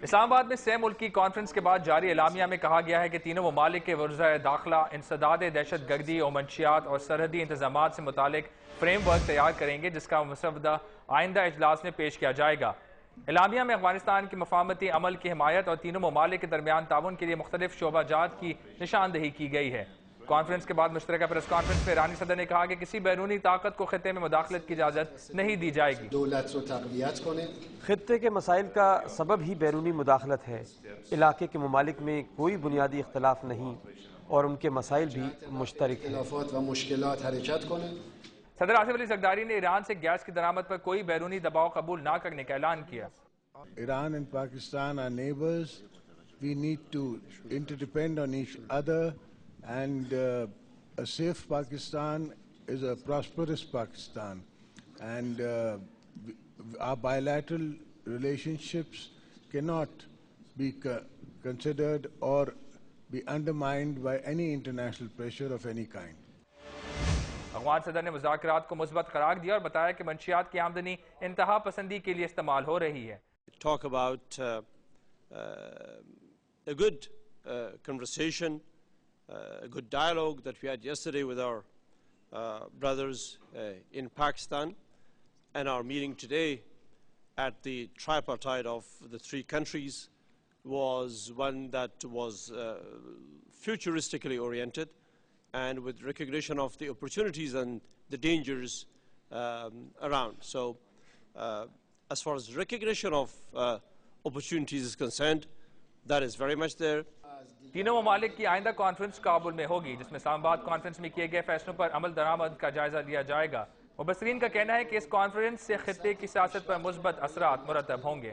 اسلام آباد میں سہ ملکی کانفرنس کے بعد جاری اعلامیہ میں کہا گیا ہے کہ تینوں ممالک کے وزرائے داخلہ انسداد دہشت گردی اور منشیات اور سرحدی انتظامات سے متعلق فریم ورک تیار کریں گے، جس کا مسودہ آئندہ اجلاس میں پیش کیا جائے گا۔ اعلامیہ میں افغانستان کی مفاہمتی عمل کی حمایت اور تینوں ممالک کے درمیان تعاون کے لیے مختلف شعبہ جات کی نشاندہی کی گئی ہے۔ کانفرنس کے بعد مشترکہ پریس کانفرنس میں ایرانی صدر نے کہا کہ کسی بیرونی طاقت کو خطے میں مداخلت کی اجازت نہیں دی جائے گی۔ خطے کے مسائل کا سبب ہی بیرونی مداخلت ہے۔ علاقے کے ممالک میں کوئی بنیادی اختلاف نہیں اور ان کے مسائل بھی مشترک ہیں۔ صدر آصف علی زرداری نے ایران سے گیس کی درآمد پر کوئی بیرونی دباؤ قبول نہ کرنے کا اعلان کیا۔ Iran and Pakistan are neighbors. We need to interdepend on each other, and a safe Pakistan is a prosperous Pakistan, and our bilateral relationships cannot be considered or be undermined by any international pressure of any kind. Afghan صدر نے مذاکرات کو مثبت قرار دیا اور بتایا کہ منشیات کی آمدنی انتہا پسندی کے لیے استعمال ہو رہی ہے۔ Talk about a good conversation, a good dialogue that we had yesterday with our brothers in Pakistan, and our meeting today at the tripartite of the three countries was one that was futuristically oriented and with recognition of the opportunities and the dangers around. So as far as recognition of opportunities is concerned, that is very much there. تینوں ممالک کی آئندہ conference Kabul میں ہوگی، جس میں اسلام آباد conference میں کیے گئے فیصلوں پر عمل درآمد کا جائزہ لیا جائے گا۔ مبصرین کا کہنا ہے کہ اس کانفرنس سے خطے کی سیاست پر مثبت اثرات مرتب ہوں گے۔